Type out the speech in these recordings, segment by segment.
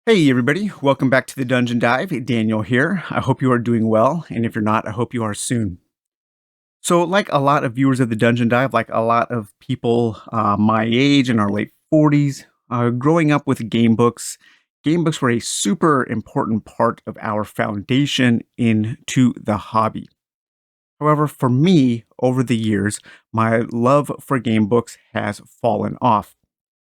Hey everybody, welcome back to the Dungeon Dive. Daniel here. I hope you are doing well, and if you're not, I hope you are soon. So, like a lot of viewers of the Dungeon Dive, like a lot of people my age in our late 40s, growing up with game books were a super important part of our foundation into the hobby. However, for me, over the years, my love for game books has fallen off.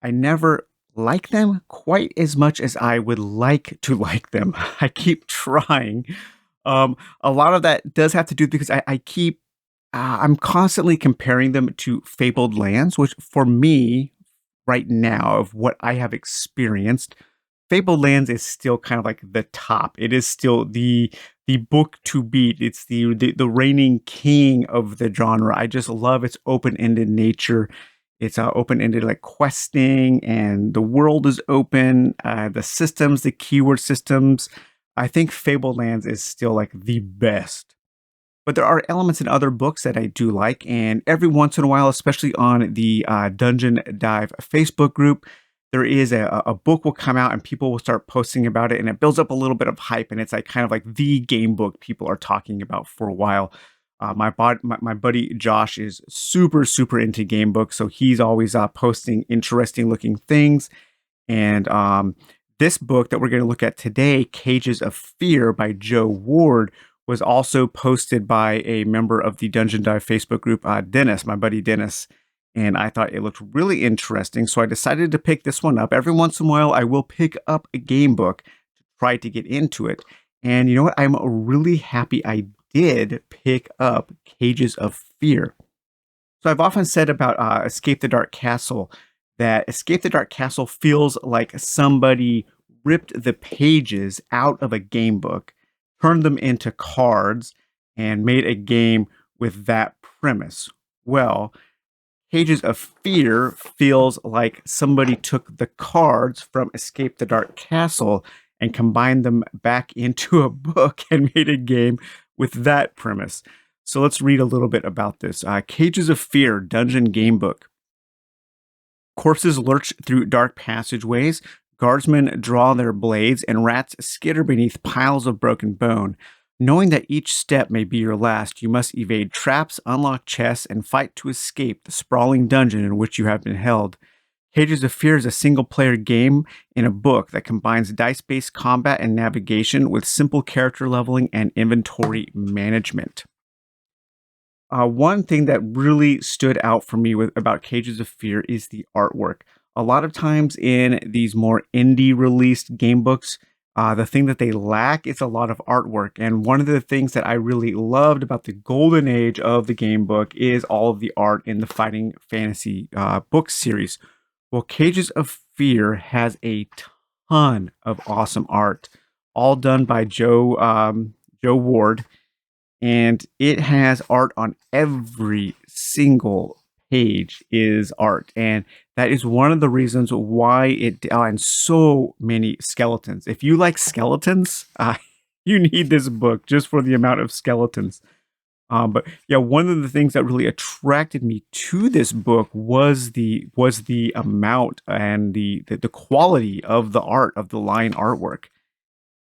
I never like them quite as much as I would like to like them. I keep trying. A lot of that does have to do because I'm constantly comparing them to Fabled Lands, which for me, right now, of what I have experienced, Fabled Lands is still kind of like the top. It is still the book to beat. It's the reigning king of the genre. I just love its open-ended nature. It's open-ended like questing, and the world is open. The systems, the keyword systems. I think Fabled Lands is still like the best. But there are elements in other books that I do like, and every once in a while, especially on the Dungeon Dive Facebook group, there is a book will come out and people will start posting about it, and it builds up a little bit of hype, and it's like kind of like the game book people are talking about for a while. My buddy Josh is super into game books, so he's always posting interesting looking things. And this book that we're going to look at today, Cages of Fear by Joe Ward, was also posted by a member of the Dungeon Dive Facebook group, Dennis, my buddy Dennis. And I thought it looked really interesting. So I decided to pick this one up. Every once in a while, I will pick up a game book to try to get into it. And you know what? I'm really happy I did pick up Cages of Fear. So I've often said about Escape the Dark Castle that Escape the Dark Castle feels like somebody ripped the pages out of a game book, turned them into cards, and made a game with that premise. Well, Cages of Fear feels like somebody took the cards from Escape the Dark Castle and combined them back into a book and made a game with that premise. So let's read a little bit about this. Cages of Fear Dungeon Gamebook. Corpses lurch through dark passageways, guardsmen draw their blades, and rats skitter beneath piles of broken bone. Knowing that each step may be your last, you must evade traps, unlock chests, and fight to escape the sprawling dungeon in which you have been held. Cages of Fear is a single player game in a book that combines dice based combat and navigation with simple character leveling and inventory management. One thing that really stood out for me about Cages of Fear is the artwork. A lot of times in these more indie released game books, the thing that they lack is a lot of artwork. And one of the things that I really loved about the golden age of the game book is all of the art in the Fighting Fantasy book series. Well, Cages of Fear has a ton of awesome art, all done by Joe Ward, and it has art on every single page is art, and that is one of the reasons why and so many skeletons. If you like skeletons, you need this book just for the amount of skeletons. But yeah, one of the things that really attracted me to this book was the amount and the quality of the art of the line artwork.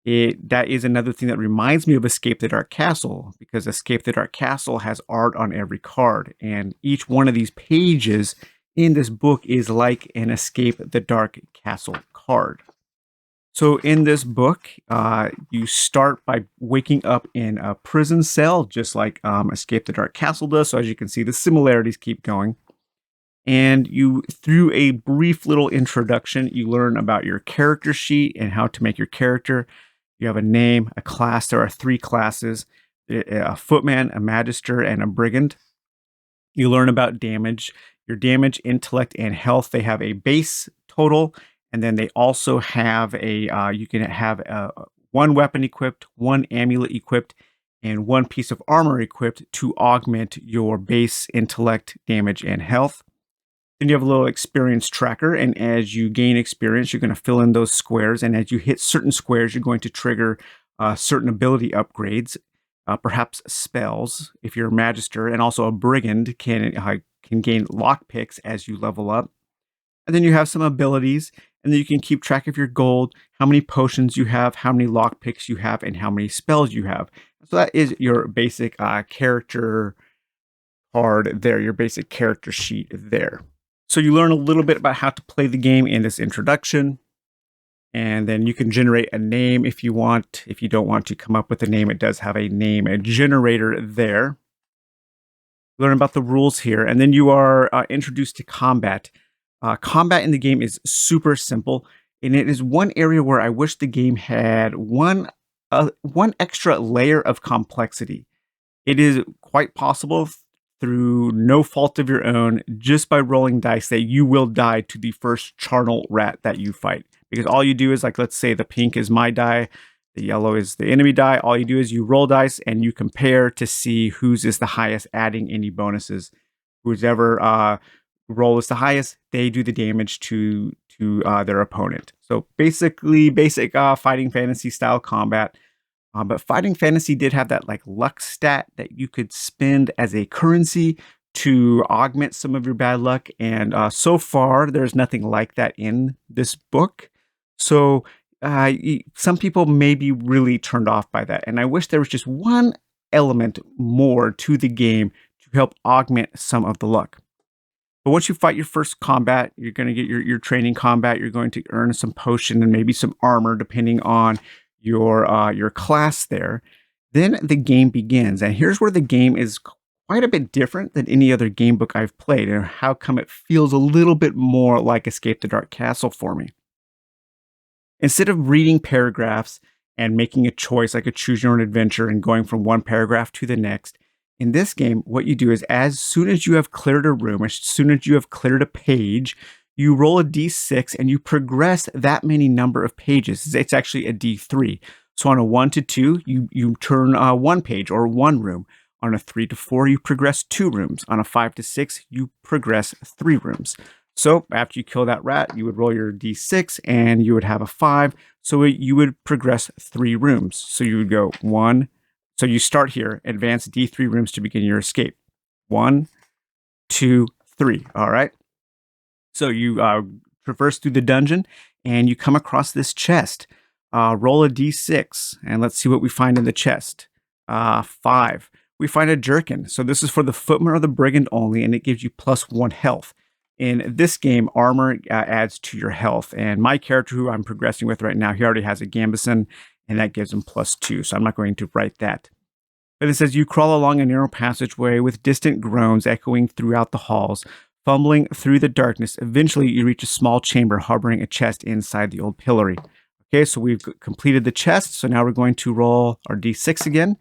That is another thing that reminds me of Escape the Dark Castle, because Escape the Dark Castle has art on every card, and each one of these pages in this book is like an Escape the Dark Castle card. So in this book, you start by waking up in a prison cell, just like Escape the Dark Castle does. So as you can see, the similarities keep going. And you, through a brief little introduction, you learn about your character sheet and how to make your character. You have a name, a class. There are three classes: a footman, a magister, and a brigand. You learn about damage, your damage, intellect, and health. They have a base total, and then they also have you can have one weapon equipped, one amulet equipped, and one piece of armor equipped to augment your base intellect, damage, and health. Then you have a little experience tracker, and as you gain experience, you're going to fill in those squares. And as you hit certain squares, you're going to trigger certain ability upgrades, perhaps spells if you're a magister, and also a brigand can gain lockpicks as you level up. And then you have some abilities, And then you can keep track of your gold, how many potions you have, how many lock picks you have, and how many spells you have. So that is your basic character card there, your basic character sheet there. So you learn a little bit about how to play the game in this introduction. And then you can generate a name if you want. If you don't want to come up with a name, it does have a name, a generator there. Learn about the rules here. And then you are introduced to combat. Combat in the game is super simple. And it is one area where I wish the game had one extra layer of complexity. It is quite possible through no fault of your own, just by rolling dice, that you will die to the first charnel rat that you fight. Because all you do is, like, let's say the pink is my die, the yellow is the enemy die. All you do is you roll dice and you compare to see whose is the highest, adding any bonuses. Whoever roll is the highest, they do the damage to their opponent. So basically, basic fighting fantasy style combat. But Fighting Fantasy did have that like luck stat that you could spend as a currency to augment some of your bad luck. And so far, there's nothing like that in this book. So some people may be really turned off by that. And I wish there was just one element more to the game to help augment some of the luck. But once you fight your first combat, you're going to get your training combat. You're going to earn some potion and maybe some armor, depending on your class there. Then the game begins. And here's where the game is quite a bit different than any other game book I've played, and how come it feels a little bit more like Escape the Dark Castle for me. Instead of reading paragraphs and making a choice like a choose your own adventure and going from one paragraph to the next, in this game, what you do is as soon as you have cleared a room, as soon as you have cleared a page, you roll a d6 and you progress that many number of pages. It's actually a d3. So on a 1 to 2, you turn one page or one room. On a 3 to 4, you progress 2 rooms. On a 5 to 6, you progress 3 rooms. So after you kill that rat, you would roll your d6 and you would have a 5. So you would progress 3 rooms. So you would go 1. So you start here, advance d3 rooms to begin your escape. 1, 2, 3. All right. So you traverse through the dungeon and you come across this chest. Roll a d6 and let's see what we find in the chest. 5. We find a jerkin. So this is for the footman or the brigand only, and it gives you +1 health. In this game, armor adds to your health. And my character, who I'm progressing with right now, he already has a gambeson, and that gives him +2. So I'm not going to write that. But it says you crawl along a narrow passageway with distant groans echoing throughout the halls. Fumbling through the darkness, eventually you reach a small chamber harboring a chest inside the old pillory. Okay, so we've completed the chest. So now we're going to roll our d6 again,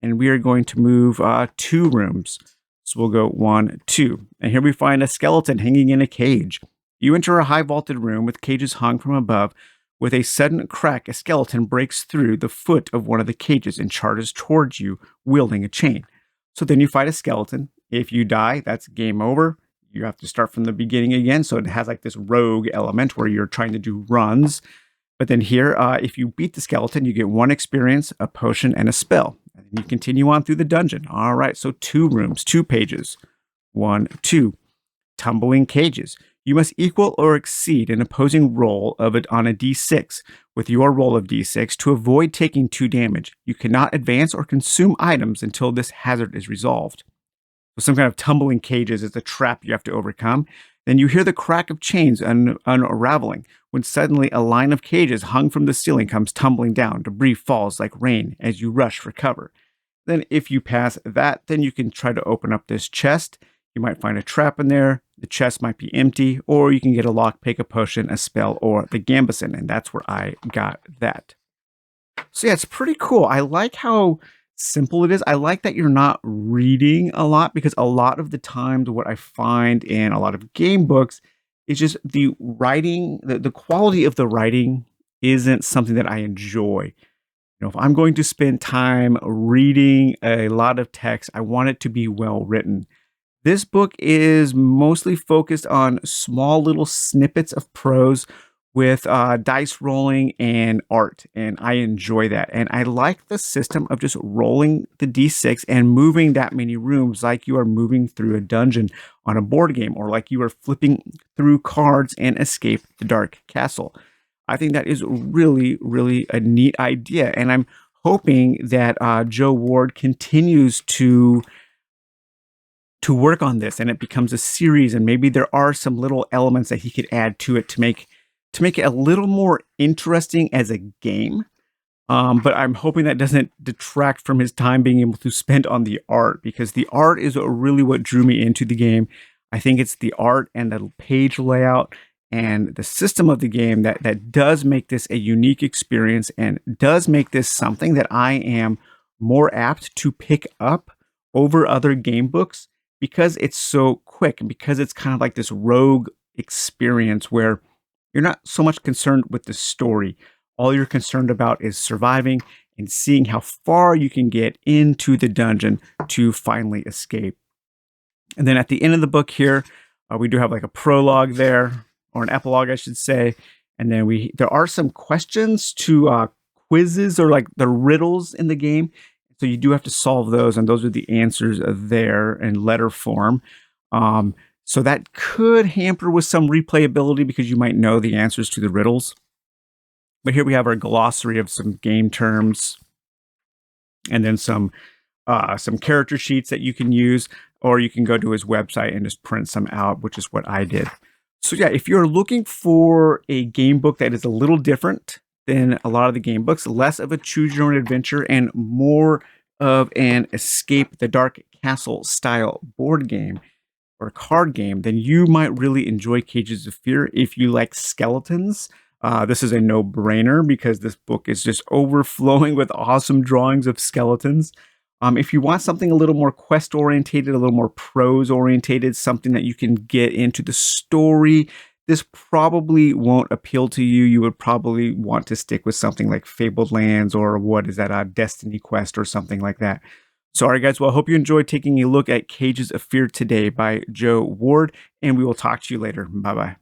and we are going to move 2 rooms. So we'll go 1, 2. And here we find a skeleton hanging in a cage. You enter a high vaulted room with cages hung from above. With a sudden crack, a skeleton breaks through the foot of one of the cages and charges towards you, wielding a chain. So then you fight a skeleton. If you die, that's game over. You have to start from the beginning again. So it has like this rogue element where you're trying to do runs. But then here, if you beat the skeleton, you get 1 experience, a potion, and a spell. And you continue on through the dungeon. All right, so 2 rooms, 2 pages. 1, 2. Tumbling cages. You must equal or exceed an opposing roll of it on a d6 with your roll of d6 to avoid taking 2 damage. You cannot advance or consume items until this hazard is resolved. So some kind of tumbling cages is a trap you have to overcome. Then you hear the crack of chains unraveling when suddenly a line of cages hung from the ceiling comes tumbling down. Debris falls like rain as you rush for cover. Then if you pass that, then you can try to open up this chest. You might find a trap in there. The chest might be empty, or you can get a lockpick, a potion, a spell, or the gambeson, and that's where I got that. So yeah, it's pretty cool. I like how simple it is. I like that you're not reading a lot, because a lot of the times what I find in a lot of game books is just the writing, the quality of the writing isn't something that I enjoy. You know, if I'm going to spend time reading a lot of text, I want it to be well written. This book is mostly focused on small little snippets of prose with dice rolling and art, and I enjoy that. And I like the system of just rolling the d6 and moving that many rooms like you are moving through a dungeon on a board game, or like you are flipping through cards and escape the dark castle. I think that is really, really a neat idea, and I'm hoping that Joe Ward continues to work on this and it becomes a series, and maybe there are some little elements that he could add to it to make it a little more interesting as a game. But I'm hoping that doesn't detract from his time being able to spend on the art, because the art is really what drew me into the game. I think it's the art and the page layout and the system of the game that does make this a unique experience and does make this something that I am more apt to pick up over other game books, because it's so quick and because it's kind of like this rogue experience where you're not so much concerned with the story. All you're concerned about is surviving and seeing how far you can get into the dungeon to finally escape. And then at the end of the book here, we do have like a prologue there, or an epilogue, I should say. And then there are some questions to quizzes, or like the riddles in the game. So you do have to solve those, and those are the answers there in letter form. So that could hamper with some replayability because you might know the answers to the riddles. But here we have our glossary of some game terms, and then some character sheets that you can use, or you can go to his website and just print some out, which is what I did. So yeah, if you're looking for a game book that is a little different than a lot of the game books, less of a choose your own adventure and more of an escape the dark castle style board game or card game, then you might really enjoy Cages of Fear. If you like skeletons, this is a no-brainer because this book is just overflowing with awesome drawings of skeletons. If you want something a little more quest-orientated, a little more prose-orientated, something that you can get into the story, this probably won't appeal to you. You would probably want to stick with something like Fabled Lands, or what is that, Destiny Quest or something like that. So, all right, guys. Well, I hope you enjoyed taking a look at Cages of Fear today by Joe Ward, and we will talk to you later. Bye-bye.